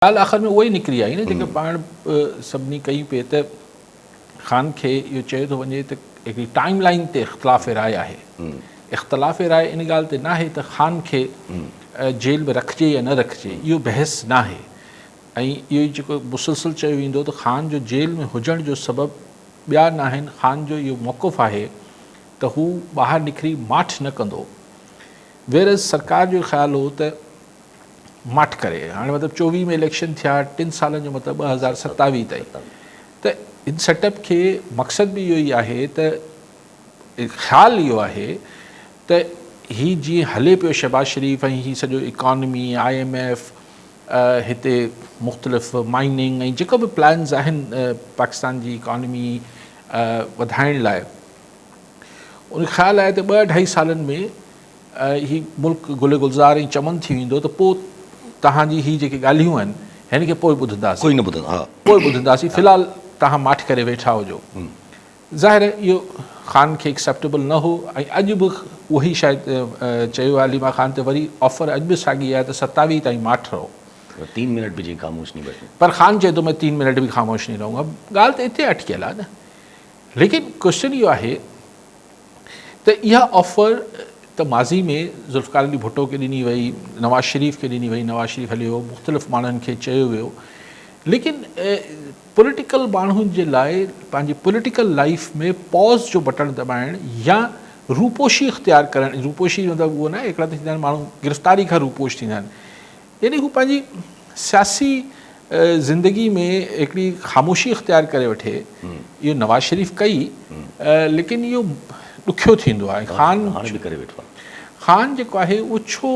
ॻाल्हि आख़िर में उहा ई निकिरी आई न जेके पाण सभिनी कई पिए त ख़ान खे इहो चयो थो वञे त हिकिड़ी टाइम लाइन ते इख़्तिलाफ़ राय आहे। इख़्तिलाफ़ राय इन ॻाल्हि ते न आहे त ख़ान खे जेल में रखिजे या न रखिजे, इहो बहस न आहे। ऐं इहो ई जेको मुसलसिल चयो वेंदो त ख़ान जो जेल में हुजण जो सबबु ॿिया न आहिनि, ख़ान जो इहो मौक़िफ़ आहे त हू ॿाहिरि निकिरी माठ न कंदो। वेरज़ सरकार जो ख़्यालु हो त माठ करे, हाणे मतिलबु 24 में इलेक्शन थिया, 3 सालनि जो मतिलबु 2027 ताईं, त इन सेटअप खे मक़सदु बि इहो ई आहे त ख़्यालु इहो आहे त हीअ जीअं हले पियो शहबाज शरीफ़ ऐं हीअ सॼो इकॉनमी, IMF, हिते मुख़्तलिफ़ माइनिंग ऐं जेको बि प्लान्स आहिनि पाकिस्तान जी इकॉनमी वधाइण लाइ, उन ख़्यालु आहे त 2-2.5 सालनि में हीअ मुल्क गुल गुलज़ार ऐं चमन थी वेंदो, त पोइ तव्हांजी हीअ जेके ॻाल्हियूं आहिनि हिन खे पोइ ॿुधंदासीं, कोई न ॿुधंदो, हा पोइ ॿुधंदासीं, फ़िलहालु तव्हां माठ करे वेठा हुजो। ज़ाहिर इहो ख़ान खे एक्सेप्टेबल न हो ऐं अॼु बि उहो ई शायदि चयो आहे अलीमा ख़ान ते वरी ऑफर अॼु बि साॻी आहे त 27 ताईं माठ रहो। 3 मिनट भी जी खामोश नहीं बैठे, पर ख़ान चए थो मैं 3 मिनट भी ख़ामोश नहीं रहूँगा। ॻाल्हि त हिते अटकियल आहे न। लेकिन क्वेश्चन इहो आहे त इहा ऑफर त माज़ी में ज़ुल्फ़िकार अली भुट्टो खे ॾिनी वई, नवाज़ शरीफ़ खे ॾिनी वई, नवाज़ शरीफ़ हलियो, मुख़्तलिफ़ माण्हुनि खे चयो वियो। लेकिन पॉलिटिकल माण्हुनि जे लाइ पंहिंजी पॉलिटिकल लाइफ में पॉज़ जो बटण दॿाइण या रूपोशी इख़्तियार करणु, रूपोशी मतिलबु उहो न, हिकिड़ा त थींदा आहिनि माण्हू गिरफ़्तारी खां रूपोश थींदा आहिनि, यानी हू पंहिंजी सियासी ज़िंदगी में हिकिड़ी ख़ामोशी इख़्तियार करे वठे। इहो नवाज़ शरीफ़ कई, लेकिन इहो ॾुखियो थींदो आहे। ख़ान जेको आहे उहो छो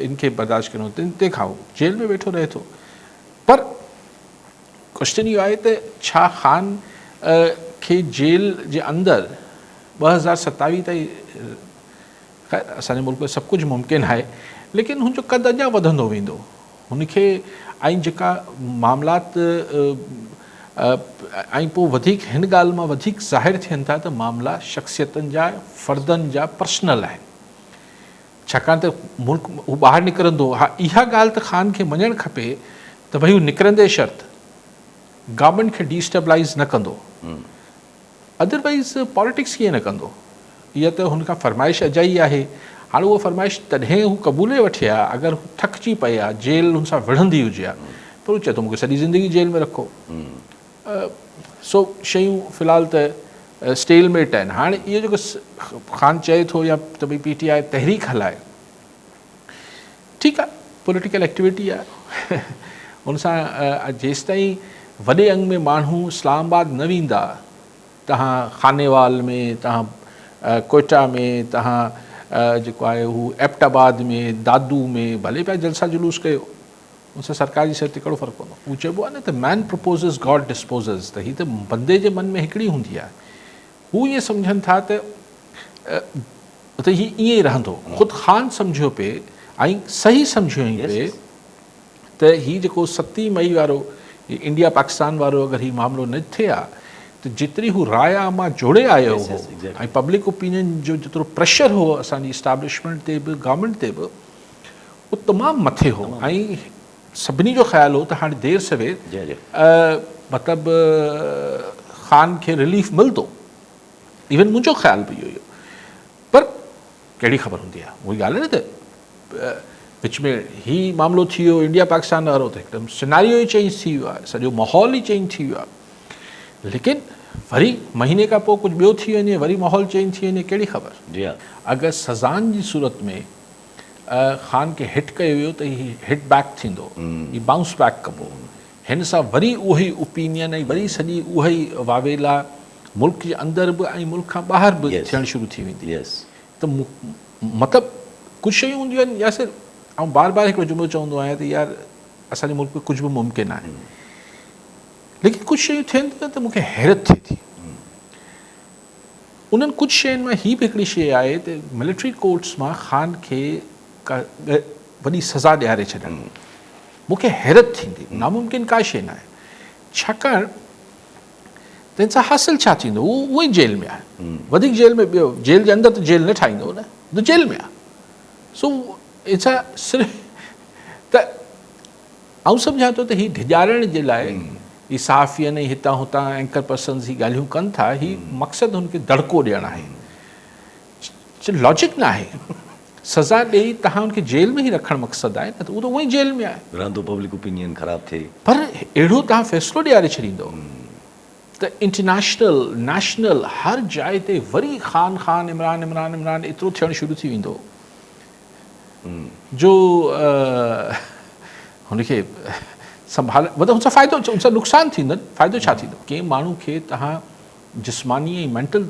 इनखे बर्दाश्त करिणो, तंहिंखां जेल में वेठो रहे थो। पर क्वेश्चन इहो आहे त छा ख़ान खे जेल जे अंदरि 2027 ताईं, ख़ैर असांजे मुल्क में सभु कुझु मुमकिन आहे, लेकिन हुनजो क़द अञा वधंदो वेंदो हुनखे। ऐं जेका मामलात ऐं पोइ वधीक हिन ॻाल्हि मां वधीक ज़ाहिर थियनि था त मामला शख़्सियतनि जा, फ़र्दनि जा, पर्सनल आहिनि। छाकाणि त मुल्क हू ॿाहिरि निकिरंदो, हा इहा ॻाल्हि त ख़ान खे मञणु खपे त भई हू निकिरंदे शर्त गवर्नमेंट खे डिस्टेबलाइज़ न कंदो, अदरवाइज़ पॉलिटिक्स कीअं न कंदो। इहा त हुनखां फरमाइश अजाई आहे। हाणे उहा फरमाइश तॾहिं हू क़बूले वठी आहे अगरि हू थकिजी पए आहे, जेल हुन सां विढ़ंदी हुजे आहे, पर हू चए थो मूंखे सॼी ज़िंदगी जेल में रखो। सो शयूं फ़िलहालु त स्टेलमेट आहिनि। हाणे इहो जेको ख़ान चए थो या त भई PTI तहरीक हलाए, ठीकु आहे, पॉलिटिकल एक्टिविटी आहे, हुन सां जेसिताईं वॾे अंग में माण्हू इस्लामाबाद न वेंदा, तव्हां खानेवाल में, तव्हां कोयटा में, तव्हां जेको आहे हू एबटाबाद में, दादू में भले पिया जलसा जुलूस कयो, उन सां सरकार जी सिहत ते कहिड़ो फ़र्क़ु पवंदो। हू चइबो आहे न त मैन प्रपोज़िस गॉड डिस्पोज़िस, त हीअ त बंदे जे मन में हिकिड़ी हूंदी आहे। हू ईअं सम्झनि था त हीअ ईअं ई रहंदो। ख़ुदि ख़ान सम्झियो पिए ऐं सही सम्झियो पिए त हीअ जेको 7 मई वारो इंडिया पाकिस्तान वारो अगरि हीअ मामिलो न थिए हा त जेतिरी हू राय आमा जोड़े आयो हो ऐं पब्लिक ओपिनियन जो जेतिरो प्रेशर हो असांजी इस्टेब्लिशमेंट ते बि, गवर्नमेंट ते बि, उहो तमामु मथे हो। ऐं सभिनी जो ख़्यालु हो त हाणे देरि सवेर मतिलबु ख़ान खे रिलीफ मिलंदो। इवन मुंहिंजो ख़्यालु बि इहो, पर कहिड़ी ख़बर हूंदी आहे। उहा ॻाल्हि आहे न त विच में हीअ मामिलो थी वियो इंडिया पाकिस्तान वारो, त हिकदमि सिनारियो ई चेंज थी वियो आहे, सॼो माहौल ई चेंज थी वियो आहे। लेकिन वरी महीने खां पोइ कुझु ॿियो थी वञे, वरी माहौल चेंज थी वञे, कहिड़ी ख़बर। अगरि सज़ाउनि जी सूरत में ख़ान खे हिट कयो वियो त हीअ हिट बैक थींदो, हीअ बाउंस बैक कबो। हिन सां वरी उहो ई ओपिनियन ऐं वरी सॼी उहा ई वावेला मुल्क जे अंदरि बि ऐं मुल्क खां ॿाहिरि बि थियणु शुरू थी वेंदी। त मतिलबु कुझु शयूं हूंदियूं आहिनि, या सिर्फ़ु ऐं बार बार हिकिड़ो जुमिलो चवंदो आहियां त यार असांजे मुल्क में कुझु बि मुमकिन आहे, लेकिन कुझु शयूं थियनि थियूं त मूंखे हैरत थिए थी। उन्हनि कुझु शयुनि मां हीअ बि हिकिड़ी शइ आहे त मिलिट्री कोर्ट्स मां ख़ान खे का वॾी सज़ा ॾियारे छॾणु मूंखे हैरत थींदी। नामुमकिन का शइ न आहे, छाकाणि तंहिं सां हासिलु छा थींदो, उहो ई जेल में आहे, वधीक जेल में, ॿियो जेल जे अंदरि त जेल न ठाहींदो न, त जेल में आहे। सो इट्स सिर्फ़ु त आउं सम्झां थो त ही ढिॼारण जे लाइ ही सहाफ़ियनि ऐं हितां हुतां एंकर पर्सन्स ही ॻाल्हियूं कनि था, ही मक़सदु हुनखे दड़को ॾियणु आहे। लॉजिक न आहे, सज़ा ॾेई तव्हां हुनखे जेल में ई रखणु मक़सदु आहे न, त उहो त उहो ई जेल में आहे। रहंदो पब्लिक ओपिनियन ख़राब थिए, पर अहिड़ो तव्हां फ़ैसिलो ॾियारे छॾींदो त इंटरनेशनल नेशनल हर जाइ ते वरी ख़ान ख़ान इमरान इमरान इमरान एतिरो थियणु शुरू थी वेंदो जो हुनखे संभाल, मतिलबु हुन सां फ़ाइदो, हुन सां नुक़सानु थींदो, फ़ाइदो छा थींदो? कंहिं माण्हू खे तव्हां जिस्मानी ऐं मेंटल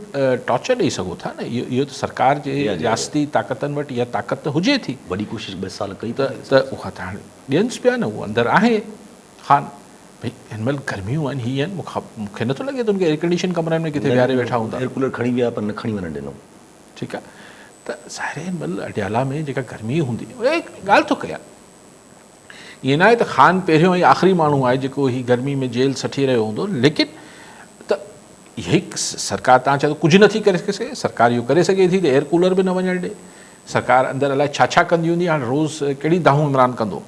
टॉर्चर ॾेई सघो था न, इहो त सरकार जे रियासती ताक़तनि वटि इहा ताक़त त हुजे थी। वॾी कोशिशि 2 साल कई त उहा त हाणे ॾियनिसि पिया न, उहो अंदरि आहे ख़ान। भई हिन महिल गर्मियूं आहिनि, हीअ आहिनि, मूंखे नथो लॻे त हुनखे एयर कंडीशन कमरनि में किथे विहारे वेठा हूंदा। एयर कूलर खणी विया पर न खणी वञणु ॾिनो। ठीकु आहे, त ज़ाहिर हिन महिल अडियाला में जेका गर्मी हूंदी, ॻाल्हि थो कयां, ईअं न आहे त ख़ान पहिरियों ऐं आख़िरी माण्हू आहे जेको ही गर्मी में जेल सठी रहियो हूंदो, लेकिन त इहा ई सरकार, तव्हां चओ कुझु नथी करे सघे, सरकार इहो करे सघे थी त एयर कूलर बि न वञणु ॾे। सरकार अंदरि अलाए छा छा कंदी हूंदी, हाणे रोज़ु कहिड़ी दाहूं इमरान कंदो,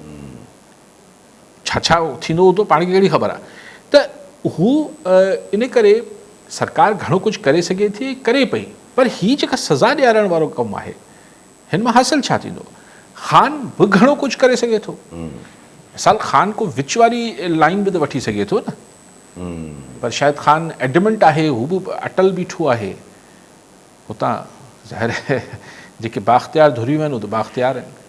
छा छा थींदो हूंदो, पाण खे कहिड़ी ख़बर आहे। त हू इन करे सरकार घणो कुझु करे सघे थी, करे पई, पर हीअ जेका सज़ा ॾियारण वारो कमु आहे, हिन मां हासिलु छा थींदो? ख़ान बि घणो कुझु करे सघे थो। मिसाल ख़ान को विच वारी लाइन बि त वठी सघे थो न, पर शायदि ख़ान एडमेंट आहे, हू बि अटल बीठो आहे हुतां। ज़ाहिर जेके बाख़्तियार धुरियूं आहिनि, उहे त बाख़्तियार आहिनि।